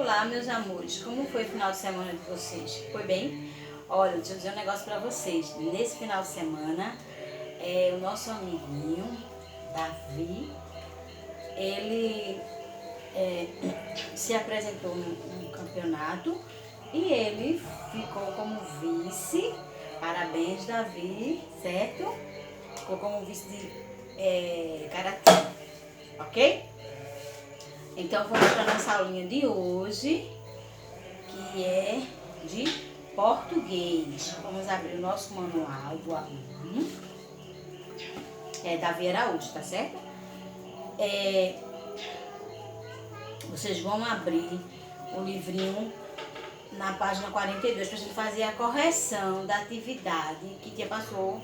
Olá, meus amores, como foi o final de semana de vocês? Foi bem? Olha, deixa eu dizer um negócio pra vocês. Nesse final de semana, o nosso amiguinho, Davi, ele se apresentou num campeonato e ele ficou como vice. Parabéns, Davi, certo? Ficou como vice de karatê, ok? Então, vamos para a nossa aulinha de hoje, que é de português. Vamos abrir o nosso manual do aluno. Davi Araújo, tá certo? Vocês vão abrir o livrinho na página 42 para a gente fazer a correção da atividade que tia passou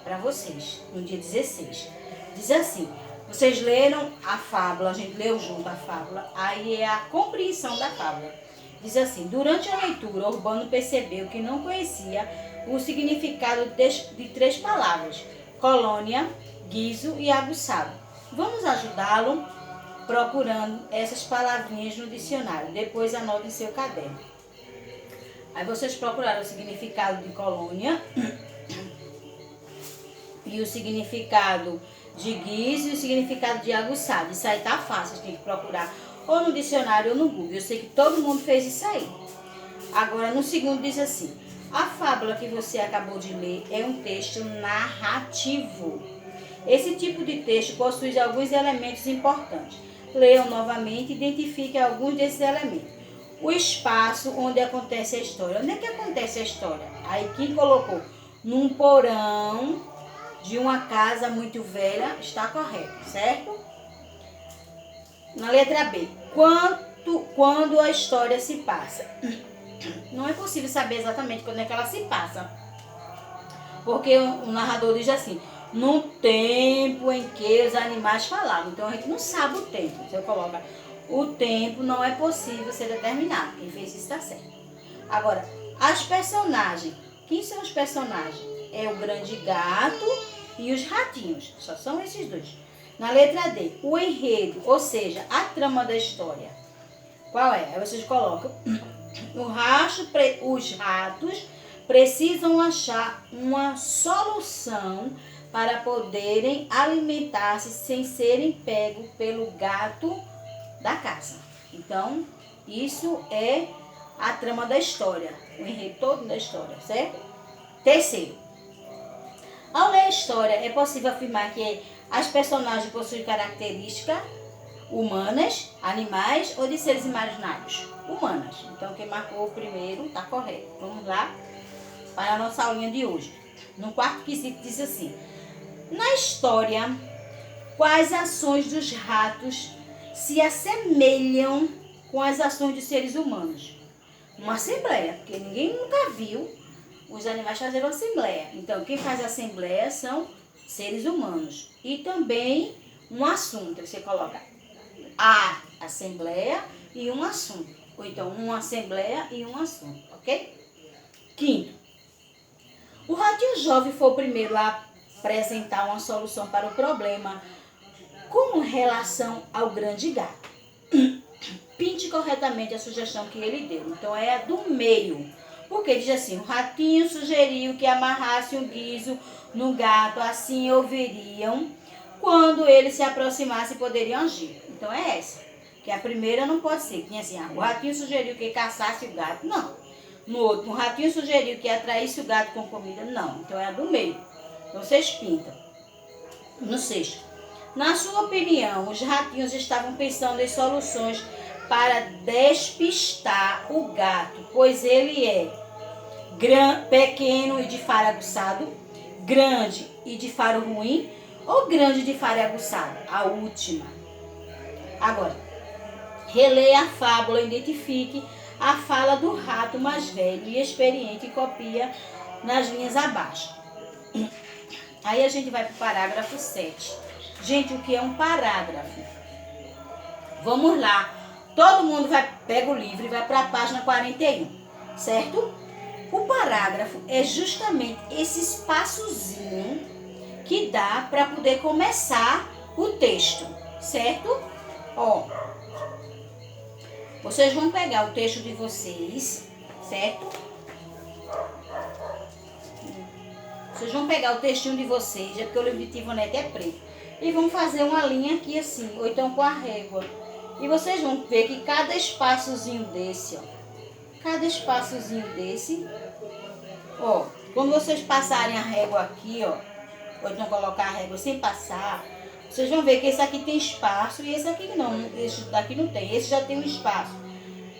para vocês no dia 16. Diz assim: vocês leram a fábula, a gente leu junto a fábula, aí é a compreensão da fábula. Diz assim: durante a leitura, Urbano percebeu que não conhecia o significado de 3 palavras: colônia, guiso e aguçado. Vamos ajudá-lo procurando essas palavrinhas no dicionário. Depois anote em seu caderno. Aí vocês procuraram o significado de colônia e o significado de guiso e o significado de aguçado. Isso aí tá fácil, tem que procurar ou no dicionário ou no Google. Eu sei que todo mundo fez isso aí. Agora, no segundo diz assim: a fábula que você acabou de ler é um texto narrativo. Esse tipo de texto possui alguns elementos importantes. Leiam novamente e identifique alguns desses elementos. O espaço onde acontece a história. Onde é que acontece a história? Aí quem colocou num porão de uma casa muito velha está correto, certo? Na letra B, quando a história se passa. Não é possível saber exatamente quando é que ela se passa, porque o narrador diz assim: no tempo em que os animais falavam. Então a gente não sabe o tempo. Você coloca o tempo, não é possível ser determinado. Quem fez isso está certo. Agora, as personagens. Quem são os personagens? É o grande gato e os ratinhos. Só são esses dois. Na letra D, o enredo, ou seja, a trama da história. Qual é? Aí vocês colocam: os ratos precisam achar uma solução para poderem alimentar-se sem serem pegos pelo gato da casa. Então, isso é a trama da história, o enredo todo da história, certo? Terceiro, ao ler a história, é possível afirmar que as personagens possuem características humanas, animais ou de seres imaginários? Humanas. Então, quem marcou o primeiro está correto. Vamos lá para a nossa aulinha de hoje. No quarto quesito diz assim: na história, quais ações dos ratos se assemelham com as ações dos seres humanos? Uma assembleia, porque ninguém nunca viu os animais fazerem uma assembleia. Então, quem faz a assembleia são seres humanos. E também um assunto. Você coloca a assembleia e um assunto. Ou então, uma assembleia e um assunto, ok? Quinto, o ratinho jovem foi o primeiro a apresentar uma solução para o problema com relação ao grande gato. Pinte corretamente a sugestão que ele deu. Então, é a do meio. Porque diz assim: o ratinho sugeriu que amarrasse um guiso no gato, assim ouviriam. Quando ele se aproximasse, poderiam agir. Então, é essa. Que a primeira não pode ser. Tinha assim: o ratinho sugeriu que caçasse o gato. Não. No outro, o ratinho sugeriu que atraísse o gato com comida. Não. Então, é a do meio. Então, vocês pintam. No sexto, na sua opinião, os ratinhos estavam pensando em soluções para despistar o gato, pois ele é pequeno e de faro aguçado, grande e de faro ruim, ou grande de faro aguçado? A última. Agora, releia a fábula, identifique a fala do rato mais velho e experiente e copia nas linhas abaixo. Aí a gente vai para o parágrafo 7. Gente, o que é um parágrafo? Vamos lá. Todo mundo pega o livro e vai para a página 41, certo? O parágrafo é justamente esse espaçozinho que dá para poder começar o texto, certo? Ó, Vocês vão pegar o texto de vocês, certo? Vocês vão pegar o textinho de vocês, é porque o livro de Tivonete é preto. E vão fazer uma linha aqui assim, ou então com a régua. E vocês vão ver que cada espaçozinho desse, ó. Cada espaçozinho desse, ó. Quando vocês passarem a régua aqui, ó. Ou então colocar a régua sem passar, vocês vão ver que esse aqui tem espaço e esse aqui não. Esse daqui não tem. Esse já tem um espaço.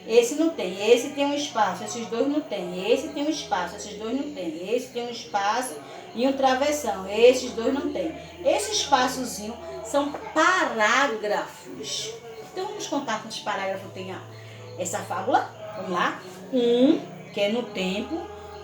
Esse não tem. Esse tem um espaço. Esses dois não tem. Esse tem um espaço. Esses dois não tem. Esse tem um espaço e um travessão. Esses dois não tem. Esse espaçozinho são parágrafos. Então vamos contar quantos parágrafos tem essa fábula. Vamos lá. 1, que é no tempo.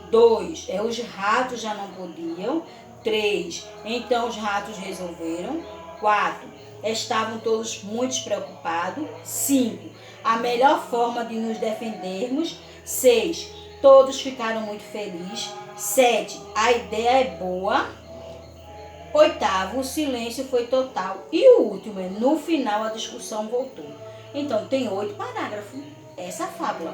2, os ratos já não podiam. 3, então os ratos resolveram. 4, estavam todos muito preocupados. 5, a melhor forma de nos defendermos. 6, todos ficaram muito felizes. 7, a ideia é boa. 8, o silêncio foi total. E o último é, no final a discussão voltou. Então tem 8 parágrafos essa fábula.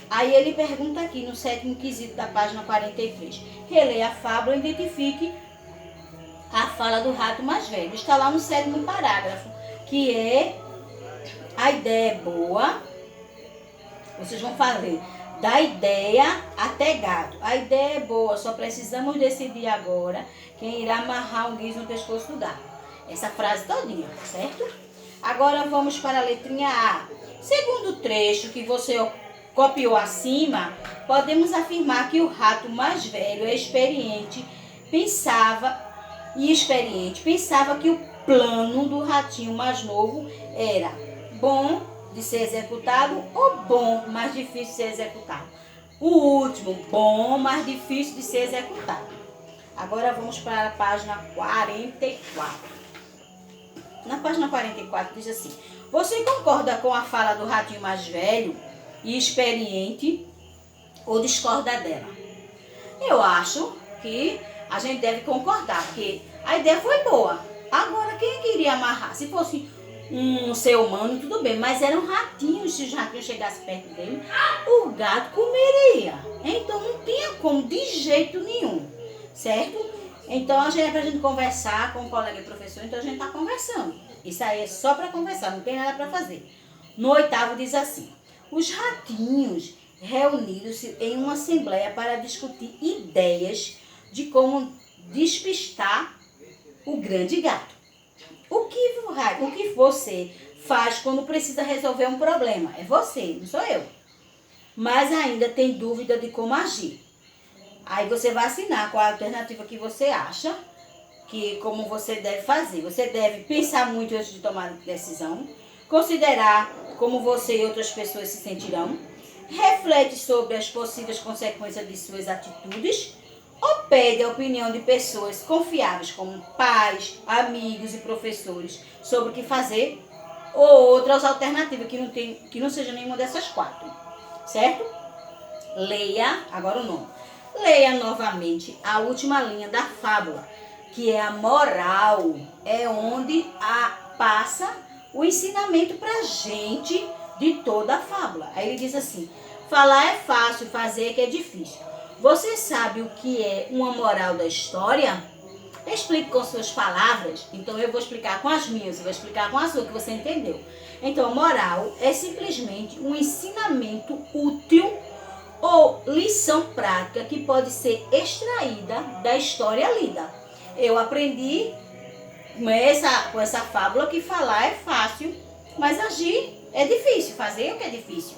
Aí ele pergunta aqui no 7º quesito da página 43. Releia a fábula e identifique a fala do rato mais velho. Está lá no 7º parágrafo, que é a ideia é boa. Vocês vão fazer da ideia até gato. A ideia é boa, só precisamos decidir agora quem irá amarrar um guiz no pescoço do gato. Essa frase todinha, certo? Agora vamos para a letrinha A. Segundo o trecho que você copiou acima, podemos afirmar que o rato mais velho e experiente pensava que o plano do ratinho mais novo era bom de ser executado ou bom, mais difícil de ser executado. O último, bom, mais difícil de ser executado. Agora vamos para a página 44. Na página 44 diz assim: você concorda com a fala do ratinho mais velho e experiente ou discorda dela? Eu acho que a gente deve concordar, porque a ideia foi boa. Agora, quem queria amarrar? Se fosse um ser humano, tudo bem, mas eram ratinhos. Se os ratinhos chegassem perto dele, o gato comeria. Então, não tinha como, de jeito nenhum, certo? Então, é pra gente conversar com o colega e professor, então a gente tá conversando. Isso aí é só para conversar, não tem nada para fazer. No 8º diz assim: os ratinhos reuniram-se em uma assembleia para discutir ideias de como despistar o grande gato. O que você faz quando precisa resolver um problema? É você, não sou eu. Mas ainda tem dúvida de como agir. Aí você vai assinar qual a alternativa que você acha, que como você deve fazer. Você deve pensar muito antes de tomar decisão, considerar como você e outras pessoas se sentirão, reflete sobre as possíveis consequências de suas atitudes, ou pede a opinião de pessoas confiáveis como pais, amigos e professores sobre o que fazer, ou outras alternativas que não seja nenhuma dessas 4, certo? Leia, agora o nome. Leia novamente a última linha da fábula, que é a moral, é onde passa o ensinamento pra gente de toda a fábula. Aí ele diz assim: falar é fácil, fazer é que é difícil. Você sabe o que é uma moral da história? Explique com suas palavras. Então eu vou explicar com as minhas, eu vou explicar com a sua, que você entendeu. Então, moral é simplesmente um ensinamento útil ou lição prática que pode ser extraída da história lida. Eu aprendi com essa fábula que falar é fácil, mas agir é difícil, fazer é o que é difícil.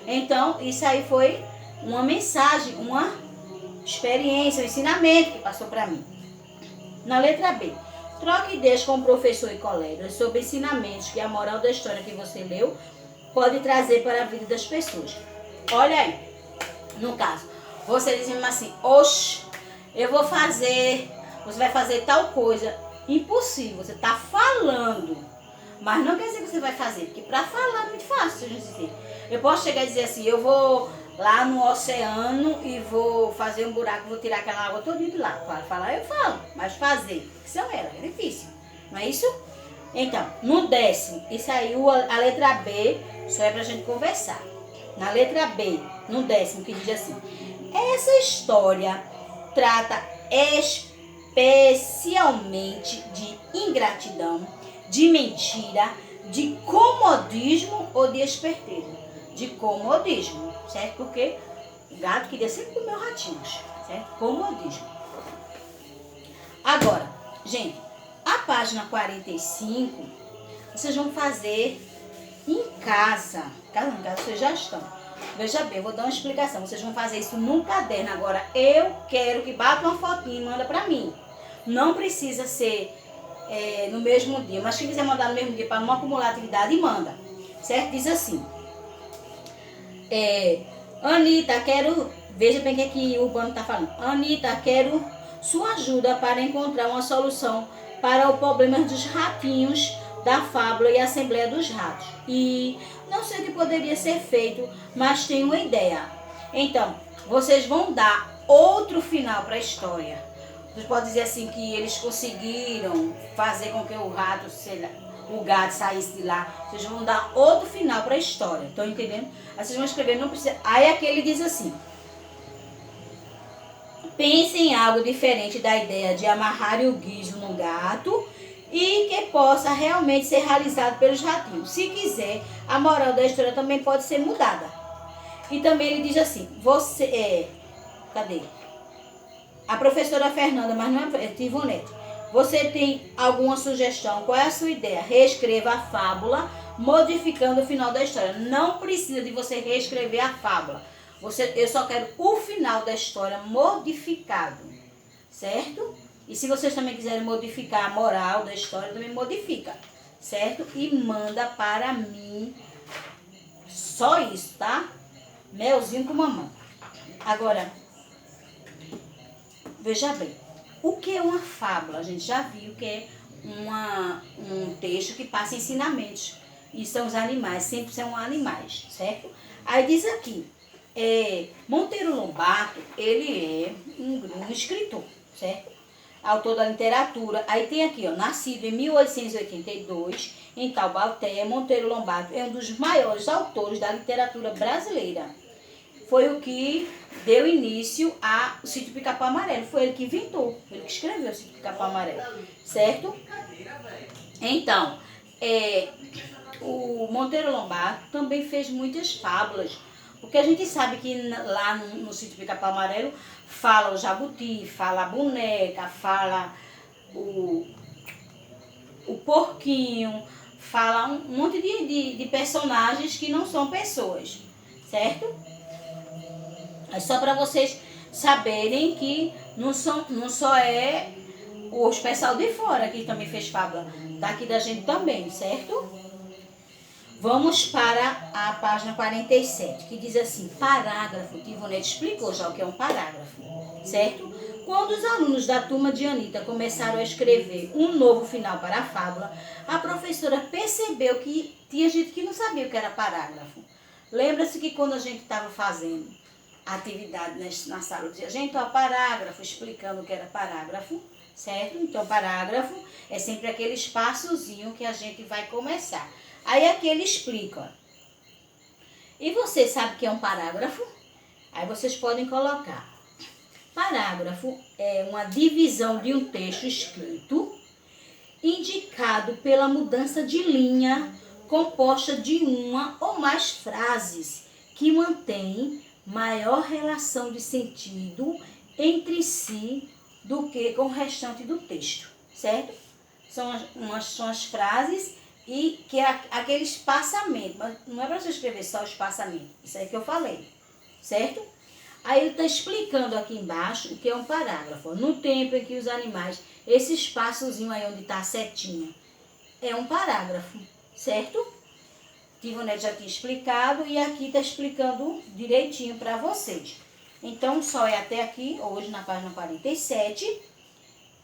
Então, isso aí foi uma mensagem, uma experiência, um ensinamento que passou para mim. Na letra B, troque ideias com o professor e colegas sobre ensinamentos que a moral da história que você leu pode trazer para a vida das pessoas. Olha aí, no caso, você diz assim: oxe, eu vou fazer, você vai fazer tal coisa. Impossível, você está falando, mas não quer dizer que você vai fazer, porque para falar é muito fácil a gente dizer. Eu posso chegar e dizer assim: eu vou lá no oceano e vou fazer um buraco, vou tirar aquela água toda de lá. Para falar eu falo, mas fazer, que são elas, é difícil, não é isso? Então, no 10º, isso aí, a letra B, só é pra gente conversar. na letra B, no 10º, que diz assim: essa história trata especialmente de ingratidão, de mentira, de comodismo ou de esperteza. De comodismo, certo? Porque o gato queria sempre comer os ratinhos, certo? Comodismo. Agora, gente, a página 45, vocês vão fazer em casa. Casa vocês já estão. Veja bem, eu vou dar uma explicação. Vocês vão fazer isso num caderno. Agora, eu quero que bata uma fotinha e manda pra mim. Não precisa ser no mesmo dia, mas se quiser mandar no mesmo dia para não acumular atividade, manda. Certo? Diz assim. Anitta, quero... Veja bem o que o Urbano está falando. Anitta, quero sua ajuda para encontrar uma solução para o problema dos ratinhos da fábula e Assembleia dos Ratos. E não sei o que poderia ser feito, mas tenho uma ideia. Então, vocês vão dar outro final para a história. Vocês podem dizer assim que eles conseguiram fazer com que o rato, o gato saísse de lá. Vocês vão dar outro final para a história. Estão entendendo? Aí vocês vão escrever, não precisa... Aí aquele diz assim: pense em algo diferente da ideia de amarrar o guiso no gato e que possa realmente ser realizado pelos ratinhos. Se quiser, a moral da história também pode ser mudada. E também ele diz assim, cadê? A professora Fernanda, mas não é Tivonete. Você tem alguma sugestão? Qual é a sua ideia? Reescreva a fábula, modificando o final da história. Não precisa de você reescrever a fábula. Eu só quero o final da história modificado, certo? E se vocês também quiserem modificar a moral da história, também modifica, certo? E manda para mim. Só isso, tá? Melzinho com mamão. Agora, veja bem. O que é uma fábula? A gente já viu que é um texto que passa ensinamentos. E são os animais, sempre são animais, certo? Aí diz aqui, Monteiro Lobato, ele é um escritor, certo? Autor da literatura. Aí tem aqui, ó, nascido em 1882, em Taubaté, Monteiro Lobato é um dos maiores autores da literatura brasileira. Foi o que deu início ao Sítio Pica-Pau Amarelo. Foi ele que inventou, ele que escreveu o Sítio Pica-Pau Amarelo, certo? Então, o Monteiro Lobato também fez muitas fábulas, porque a gente sabe que lá no Sítio Pica-Pau Amarelo fala o jabuti, fala a boneca, fala o porquinho, fala um monte de personagens que não são pessoas, certo? É só para vocês saberem que não só é os pessoal de fora que também fez fábula, daqui da gente também, certo? Vamos para a página 47, que diz assim, parágrafo. Tivonete explicou já o que é um parágrafo, certo? Quando os alunos da turma de Anitta começaram a escrever um novo final para a fábula, a professora percebeu que tinha gente que não sabia o que era parágrafo. Lembra-se que quando a gente estava fazendo a atividade na sala, dizia, gente, ó, parágrafo, explicando o que era parágrafo, certo? Então, parágrafo é sempre aquele espaçozinho que a gente vai começar. Aí aqui ele explica, ó. E você sabe o que é um parágrafo? Aí vocês podem colocar. Parágrafo é uma divisão de um texto escrito, indicado pela mudança de linha, composta de uma ou mais frases que mantém maior relação de sentido entre si do que com o restante do texto, certo? São as frases e que é aquele espaçamento, mas não é para você escrever só o espaçamento, isso aí que eu falei, certo? Aí ele está explicando aqui embaixo o que é um parágrafo. No tempo em que os animais, esse espaçozinho aí onde está a setinha, é um parágrafo, certo? Tivonete já tinha explicado e aqui está explicando direitinho para vocês. Então, só é até aqui, hoje na página 47.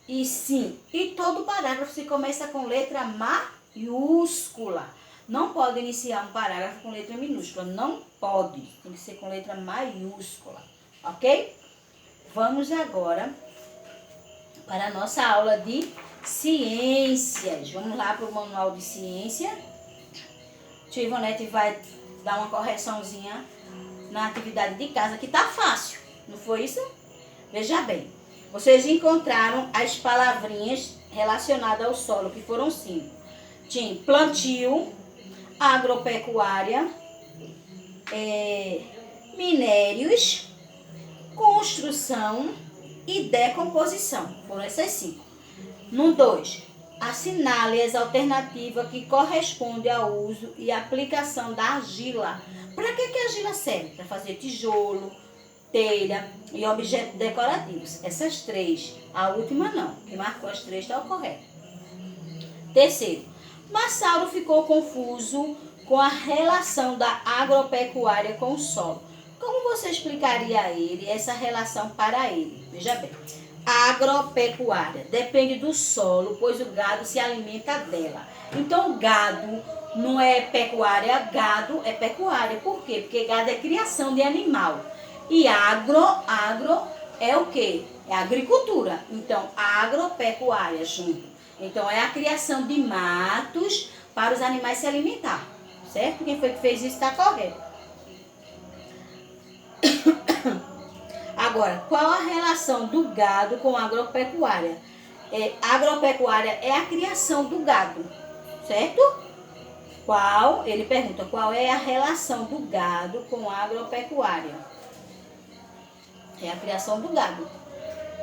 E sim, e todo parágrafo se começa com letra maiúscula. Não pode iniciar um parágrafo com letra minúscula, não pode. Tem que ser com letra maiúscula, ok? Vamos agora para a nossa aula de ciências. Vamos lá para o manual de ciência. Tia Ivonete vai dar uma correçãozinha na atividade de casa, que tá fácil, não foi isso? Veja bem, vocês encontraram as palavrinhas relacionadas ao solo, que foram 5. Tinha plantio, agropecuária, minérios, construção e decomposição. Foram essas 5. No 2, assinale as alternativas que correspondem ao uso e aplicação da argila. Para que a argila serve? Para fazer tijolo, telha e objetos decorativos. Essas 3. A última não. Quem marcou as 3 está o correto. Terceiro, Massauro ficou confuso com a relação da agropecuária com o solo. Como você explicaria a ele essa relação para ele? Veja bem. A agropecuária depende do solo, pois o gado se alimenta dela. Então, gado não é pecuária, gado é pecuária. Por quê? Porque gado é criação de animal. E agro é o quê? É agricultura. Então, agropecuária junto. Então, é a criação de matos para os animais se alimentar. Certo? Quem foi que fez isso está correto. Agora, qual a relação do gado com a agropecuária? Agropecuária é a criação do gado, certo? Ele pergunta, qual é a relação do gado com a agropecuária? É a criação do gado.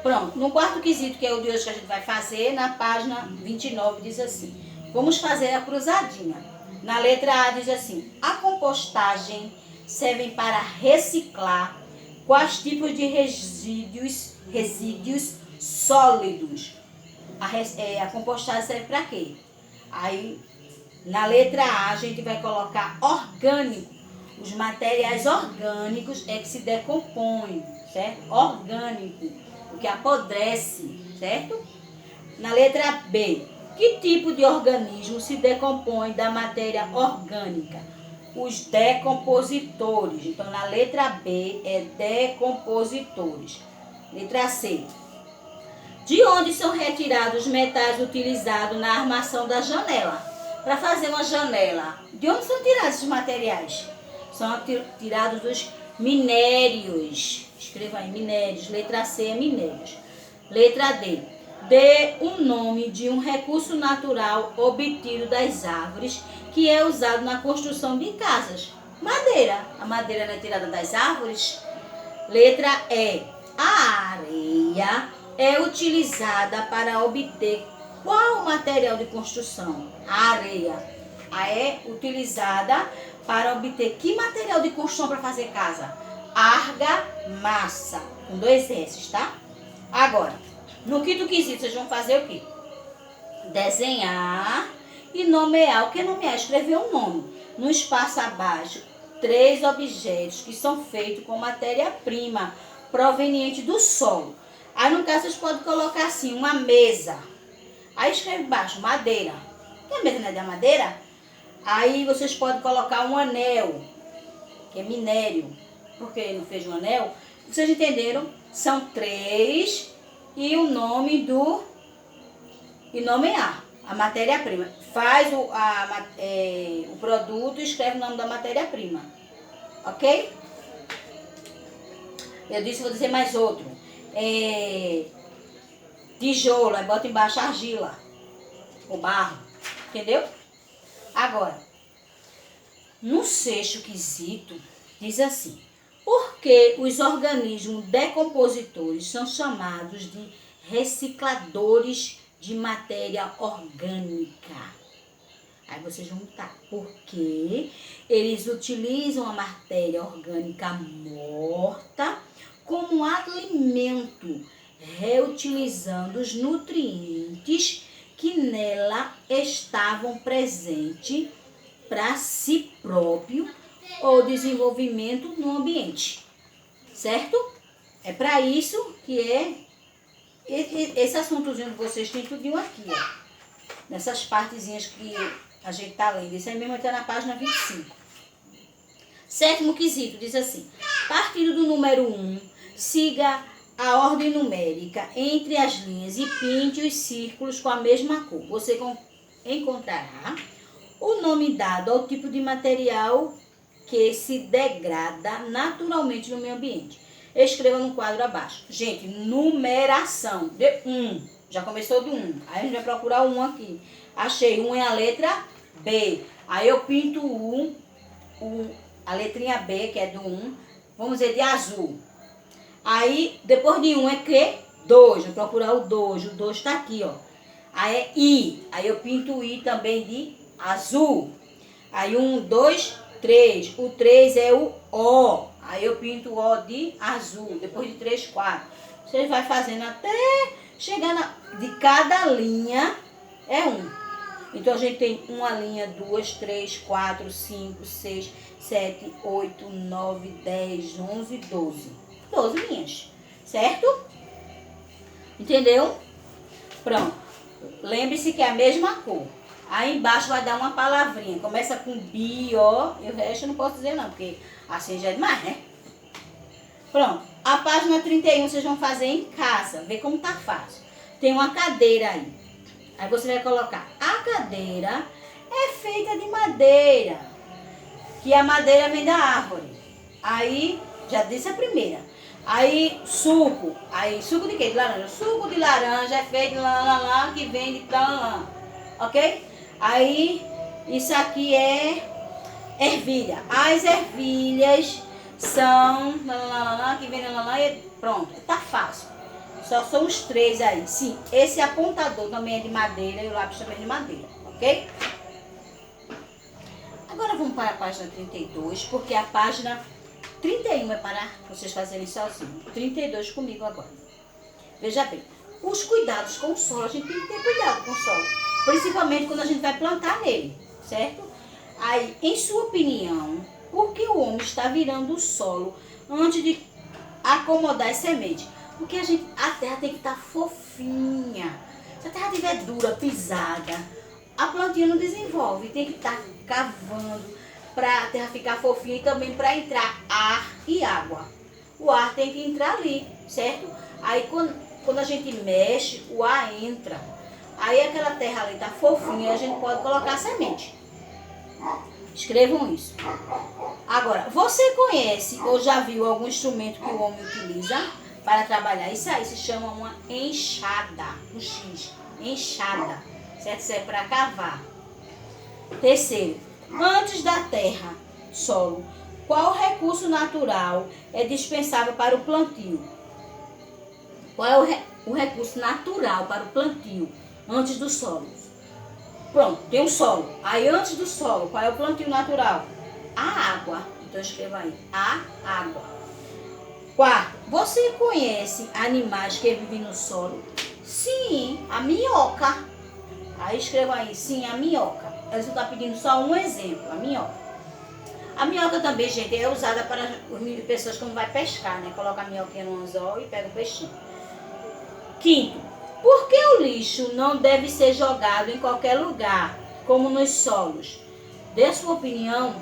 Pronto, no quarto quesito, que é o de hoje que a gente vai fazer, na página 29, diz assim. Vamos fazer a cruzadinha. Na letra A diz assim, a compostagem serve para reciclar quais tipos de resíduos sólidos. A compostagem serve para quê? Aí, na letra A, a gente vai colocar orgânico. Os materiais orgânicos é que se decompõem, certo? Orgânico, o que apodrece, certo? Na letra B, que tipo de organismo se decompõe da matéria orgânica? Os decompositores. Então, na letra B é decompositores. Letra C. De onde são retirados os metais utilizados na armação da janela? Para fazer uma janela, de onde são tirados esses materiais? São tirados dos minérios. Escreva aí, minérios. Letra C é minérios. Letra D. Dê o nome de um recurso natural obtido das árvores que é usado na construção de casas. Madeira. A madeira não é tirada das árvores? Letra E. A areia é utilizada para obter qual material de construção? A areia é utilizada para obter que material de construção para fazer casa? Argamassa, com 2 S, tá? Agora, no quinto quesito, vocês vão fazer o quê? Desenhar e nomear. O que é nomear? Escrever um nome. No espaço abaixo, 3 objetos que são feitos com matéria-prima proveniente do solo. Aí, no caso, vocês podem colocar assim, uma mesa. Aí, escreve embaixo, madeira. Que a mesa não é da madeira? Aí, vocês podem colocar um anel, que é minério. Por que não fez um anel? Vocês entenderam? São 3 e o nome do... E nomear a matéria-prima. Faz o produto e escreve o nome da matéria-prima. Ok? Eu disse, vou dizer mais outro. Tijolo, aí bota embaixo argila. Ou barro. Entendeu? Agora, no sexto quesito, diz assim. Por que os organismos decompositores são chamados de recicladores de matéria orgânica? Aí vocês vão botar. Porque eles utilizam a matéria orgânica morta como alimento, reutilizando os nutrientes que nela estavam presentes para si próprio ou desenvolvimento no ambiente. Certo? É para isso que esse assuntozinho que vocês têm tudinho aqui, ó. Nessas partezinhas que a gente está lendo. Isso aí mesmo está na página 25. Sétimo quesito diz assim. Partindo do número 1, siga a ordem numérica entre as linhas e pinte os círculos com a mesma cor. Você encontrará o nome dado ao tipo de material que se degrada naturalmente no meio ambiente. Escreva no quadro abaixo. Gente, numeração de 1. Já começou do 1. Aí a gente vai procurar o 1 aqui. Achei 1 é a letra B. Aí eu pinto a letrinha B, que é do 1. Vamos dizer de azul. Aí, depois de 1 é que? 2. Vou procurar o 2. O 2 está aqui, ó. Aí é I. Aí eu pinto o I também de azul. Aí 1, 2, 3. O 3 é o O. Aí eu pinto o O de azul. Depois de 3, 4. Você vai fazendo até chegar de cada linha é 1. Então a gente tem uma linha, 2, 3, 4, 5, 6, 7, 8, 9, 10, 11, 12. 12 linhas. Certo? Entendeu? Pronto. Lembre-se que é a mesma cor. Aí embaixo vai dar uma palavrinha. Começa com bi, ó. E o resto eu não posso dizer não, porque assim já é demais, né? Pronto. A página 31 vocês vão fazer em casa. Vê como tá fácil. Tem uma cadeira aí. Aí você vai colocar. A cadeira é feita de madeira. Que a madeira vem da árvore. Aí, já disse a primeira. Aí, suco. Aí, suco de quê? De laranja. Suco de laranja é feito de lá, que vem de lá. Ok? Aí, isso aqui é ervilha. As ervilhas são que vem lá e pronto. Tá fácil. Só são os 3 aí. Sim, esse apontador também é de madeira e o lápis também é de madeira. Ok? Agora vamos para a página 32, porque a página 31 é para vocês fazerem sozinhos. 32 comigo agora. Veja bem, os cuidados com o solo, a gente tem que ter cuidado com o solo. Principalmente quando a gente vai plantar nele, certo? Aí, em sua opinião, por que o homem está virando o solo antes de acomodar as sementes? Porque a terra tem que estar fofinha. Se a terra estiver dura, pisada, a plantinha não desenvolve. Tem que estar cavando para a terra ficar fofinha e também para entrar ar e água. O ar tem que entrar ali, certo? Aí quando a gente mexe, o ar entra. Aí aquela terra ali está fofinha e a gente pode colocar a semente. Escrevam isso. Agora, você conhece ou já viu algum instrumento que o homem utiliza para trabalhar? Isso aí se chama uma enxada, um X, enxada, certo? Isso é para cavar. Terceiro, antes da terra, solo, qual recurso natural é dispensável para o plantio? Qual é o recurso natural para o plantio antes do solo? Pronto, tem o solo. Aí antes do solo, qual é o plantio natural? A água. Então escreva aí, a água. Quarto, você conhece animais que vivem no solo? Sim, a minhoca. Aí escreva aí, sim, a minhoca. Eles estão pedindo só um exemplo, a minhoca. A minhoca também, gente, é usada para as pessoas quando vai pescar, né? Coloca a minhoquinha no anzol e pega o peixinho. Quinto, por que o lixo não deve ser jogado em qualquer lugar, como nos solos? Dê a sua opinião.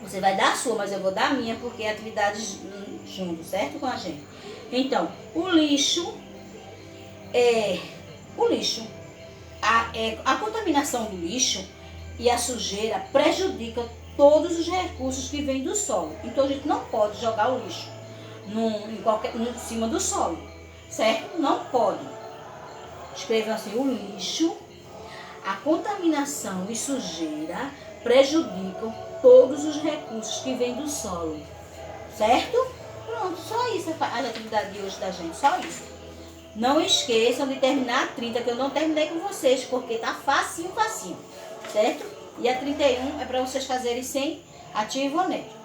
Você vai dar a sua, mas eu vou dar a minha, porque é atividade junto, certo? Com a gente. Então, o lixo, a contaminação do lixo e a sujeira prejudica todos os recursos que vêm do solo. Então, a gente não pode jogar o lixo em cima do solo, certo? Não pode. Escrevam assim, o lixo, a contaminação e sujeira prejudicam todos os recursos que vêm do solo, certo? Pronto, só isso a atividade de hoje da gente, só isso. Não esqueçam de terminar a 30, que eu não terminei com vocês, porque tá facinho, certo? E a 31 é para vocês fazerem sem ativo ou neutro.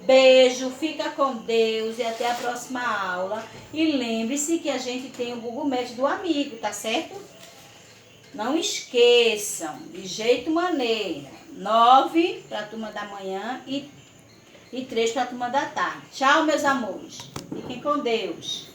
Beijo, fica com Deus e até a próxima aula. E lembre-se que a gente tem o Google Meet do amigo, tá certo? Não esqueçam, de jeito maneira. 9 para a turma da manhã e 3 para a turma da tarde. Tchau, meus amores. Fiquem com Deus.